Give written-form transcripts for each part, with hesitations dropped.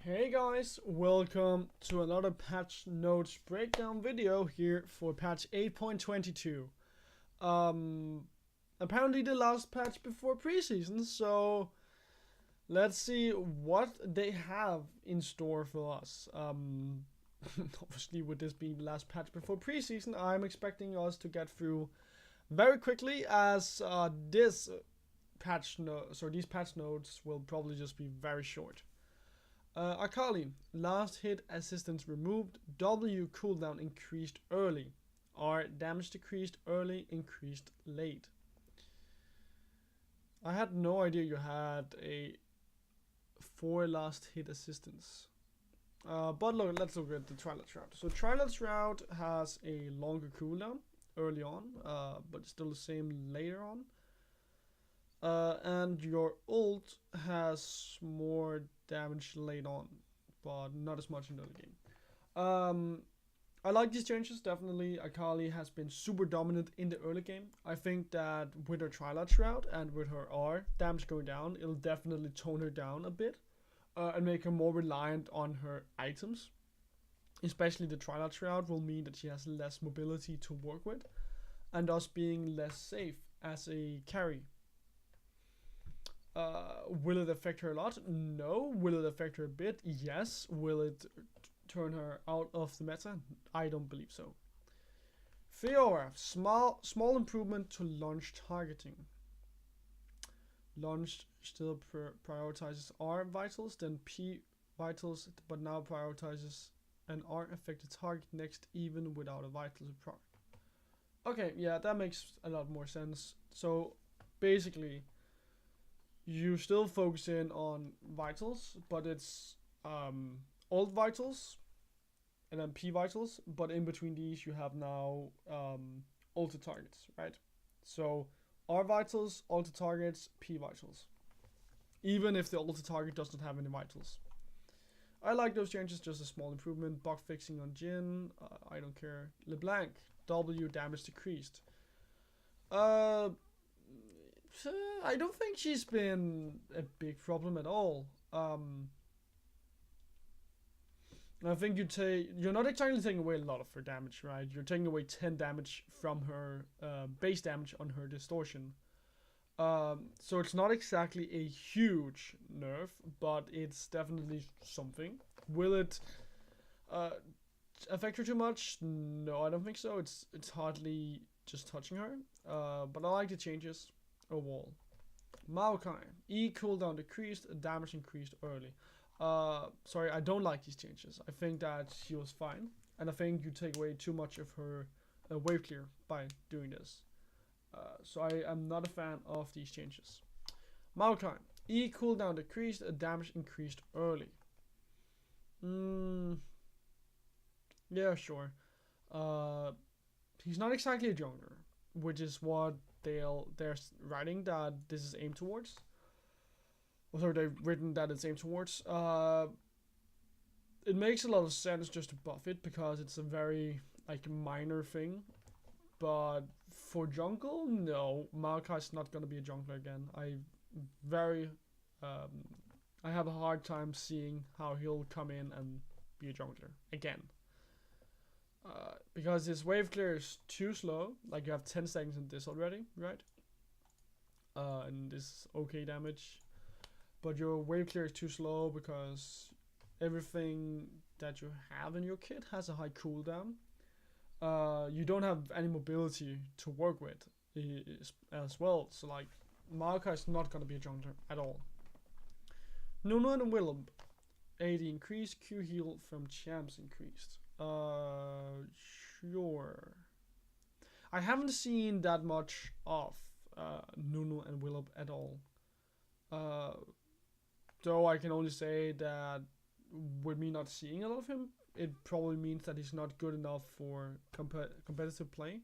Hey guys, welcome to another patch notes breakdown video here for patch 8.22. Um, Apparently the last patch before preseason, so let's see what they have in store for us. Obviously with this being the last patch before preseason, I'm expecting us to get through very quickly as these patch notes will probably just be very short. Akali, last hit assistance removed, W cooldown increased early, R damage decreased early, increased late. I had no idea you had a 4 last hit assistance. But look, let's look at the Trilot's route. So Trilot's route has a longer cooldown early on, but still the same later on. And your ult has more damage late on, but not as much in the early game. I like these changes, definitely. Akali has been super dominant in the early game. I think that with her Twilight Shroud and with her R damage going down, it'll definitely tone her down a bit and make her more reliant on her items. Especially the Twilight Shroud will mean that she has less mobility to work with and thus being less safe as a carry. Will it affect her a lot? No. Will it affect her a bit? Yes. Will it turn her out of the meta? I don't believe so. Fiora, small improvement to launch targeting. Launch still prioritizes R vitals, then P vitals, but now prioritizes an R affected target next, even without a vitals proc. Okay, yeah, that makes a lot more sense. So basically, you still focus in on vitals, but it's old vitals and then P vitals, but in between these you have now alter targets, right? So R vitals, alter targets, P vitals. Even if the alter target doesn't have any vitals. I like those changes, just a small improvement. Bug fixing on Jhin, I don't care. LeBlanc, W damage decreased. I don't think she's been a big problem at all. I think you're not exactly taking away a lot of her damage, right? You're taking away 10 damage from her base damage on her distortion. So it's not exactly a huge nerf, but it's definitely something. Will it affect her too much? No, I don't think so. It's hardly just touching her. But I like the changes overall. Maokai, E cooldown decreased, damage increased early. Sorry, I don't like these changes. I think that she was fine, and I think you take away too much of her wave clear by doing this. So I am not a fan of these changes. Maokai, E cooldown decreased, damage increased early. Yeah, sure. He's not exactly a jungler, which is what they're writing that this is aimed towards. Or they've written that it's aimed towards. It makes a lot of sense just to buff it because it's a very like minor thing. But for jungle, no, Maokai's not gonna be a jungler again. I have a hard time seeing how he'll come in and be a jungler again. Because his wave clear is too slow. Like you have 10 seconds in this already, right? And this is okay damage. But your wave clear is too slow because everything that you have in your kit has a high cooldown. You don't have any mobility to work with as well. So like Maokai is not gonna be a jungler at all. Nunu and Willem, AD increased, Q heal from champs increased. Sure. I haven't seen that much of Nunu and Willem at all. Though I can only say that with me not seeing a lot of him, it probably means that he's not good enough for competitive play.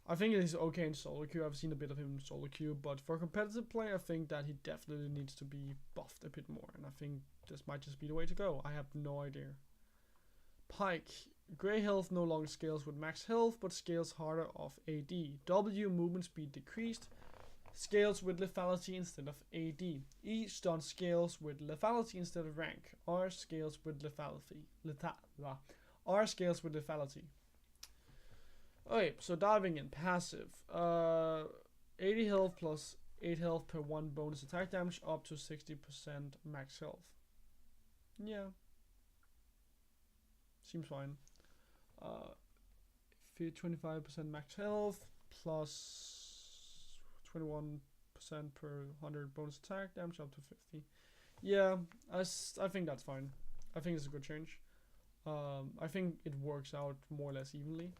I think he's okay in solo queue. I've seen a bit of him in solo queue, but for competitive play, I think that he definitely needs to be buffed a bit more. And I think this might just be the way to go. I have no idea. Pike, Grey health no longer scales with max health, but scales harder off AD. W movement speed decreased. Scales with lethality instead of AD. E stun scales with lethality instead of rank. R scales with lethality. R scales with lethality. Okay, so diving in, passive. 80 health plus 8 health per 1 bonus attack damage up to 60% max health. Yeah. Seems fine. 25% max health plus 21% per 100 bonus attack damage up to 50. Yeah, I think that's fine. I think it's a good change. I think it works out more or less evenly.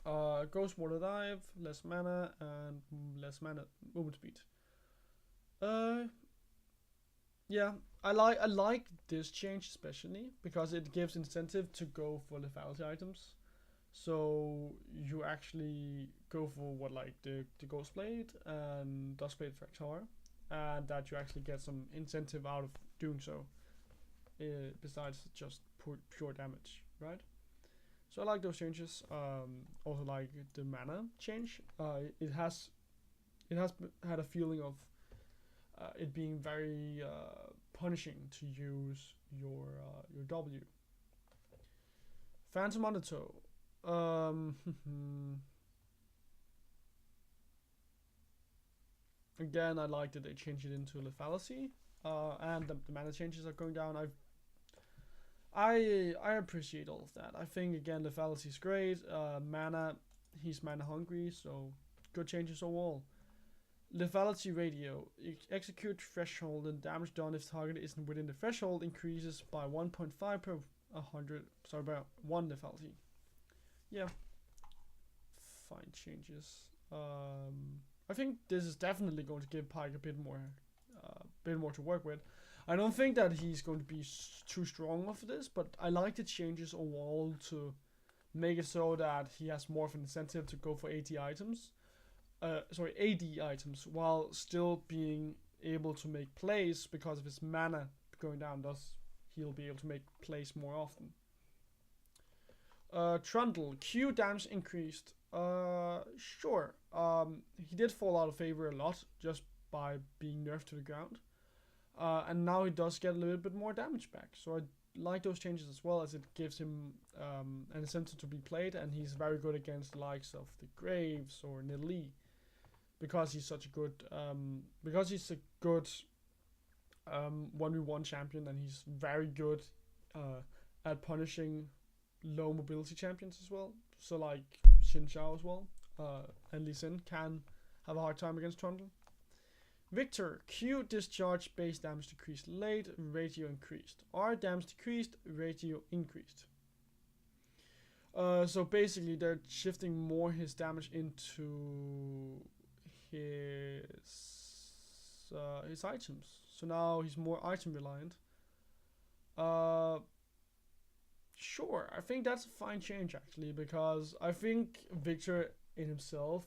Ghost Water Dive, less mana and less mana movement speed. Yeah, I like this change especially because it gives incentive to go for lethality items. So you actually go for what, like the Ghost Blade and Dust Blade Fractar, and that you actually get some incentive out of doing so. Besides just pure damage, right? So I like those changes. Also like the mana change. It has had a feeling of it being very punishing to use your W. Phantom Undertow. Again, I like that they changed it into lethality, and the mana changes are going down. I appreciate all of that. I think again lethality is great. Mana, he's mana hungry, so good changes overall. Lethality radio. Execute threshold and damage done if target isn't within the threshold increases by 1.5 per 100. Sorry, by 1 lethality. Yeah, fine changes. I think this is definitely going to give Pike a bit more to work with. I don't think that he's going to be too strong of this, but I like the changes overall to make it so that he has more of an incentive to go for AD items, while still being able to make plays because of his mana going down. Thus, he'll be able to make plays more often. Trundle, Q damage increased. Sure. He did fall out of favor a lot just by being nerfed to the ground. And now he does get a little bit more damage back. So I like those changes as well, as it gives him an incentive to be played, and he's very good against the likes of the Graves or Nidalee. Because he's such a good 1v1 champion, and he's very good at punishing low mobility champions as well. So like Xin Zhao as well, and Lee Sin can have a hard time against Trundle. Victor, Q discharge base damage decreased late, ratio increased. R damage decreased, ratio increased. So basically they're shifting more his damage into his items. So now he's more item reliant. Sure, I think that's a fine change actually, because I think Victor in himself,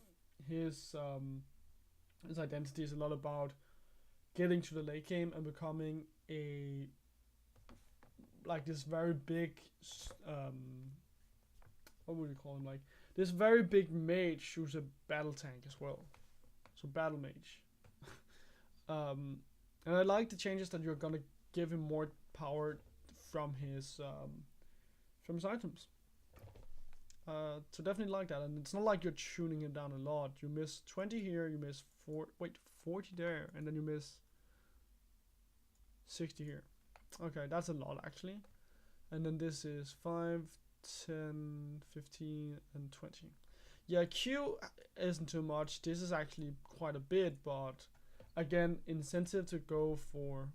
his identity is a lot about getting to the late game and becoming this very big what would you call him, like this very big mage who's a battle tank as well, so battle mage. And I like the changes that you're gonna give him more power from his items. So definitely like that, and it's not like you're tuning him down a lot. You miss 20 here, you miss 40 there, and then you miss 60 here. Okay, that's a lot actually. And then this is 5, 10, 15, and 20. Yeah, Q isn't too much. This is actually quite a bit, but again, incentive to go for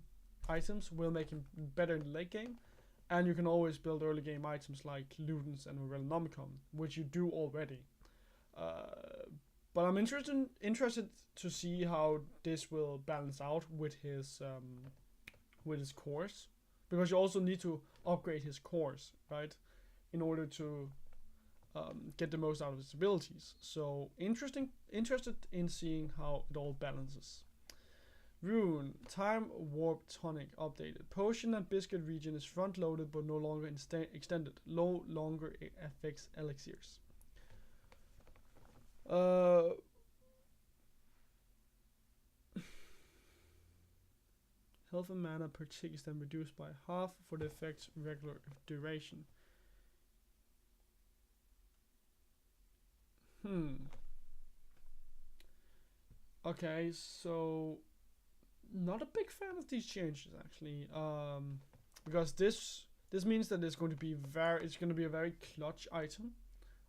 items will make him better in the late game. And you can always build early game items like Ludens and Morellonomicon, which you do already. But I'm interested to see how this will balance out with his cores, because you also need to upgrade his cores, right, in order to get the most out of his abilities. So interested in seeing how it all balances. Rune, Time Warp Tonic updated. Potion and Biscuit region is front loaded but no longer extended. No longer affects elixirs. Health and mana per tick is then reduced by half for the effect's regular duration. Okay, so not a big fan of these changes actually. Because this means that it's going to be a very clutch item.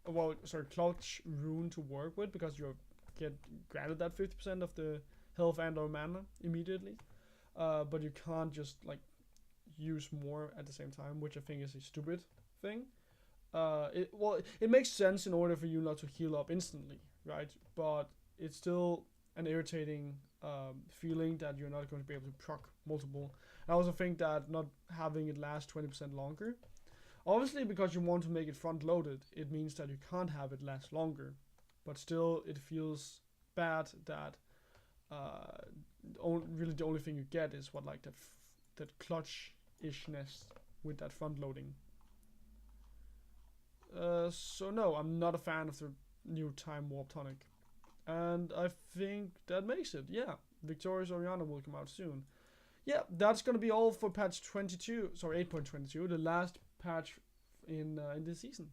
Well, sorry, clutch rune to work with, because you get granted that 50% of the health and or mana immediately. But you can't just like use more at the same time, which I think is a stupid thing. It makes sense in order for you not to heal up instantly, right? But it's still an irritating feeling that you're not going to be able to proc multiple. I also think that not having it last 20% longer, obviously because you want to make it front loaded, it means that you can't have it last longer. But still, it feels bad that really the only thing you get is what, like that clutch-ishness with that front loading. So no, I'm not a fan of the new time warp tonic. And I think that makes it. Yeah, Victorious Oriana will come out soon. Yeah, that's gonna be all for patch 22. Sorry, 8.22, the last patch in this season.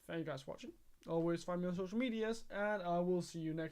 Thank you guys for watching. Always find me on social medias, and I will see you next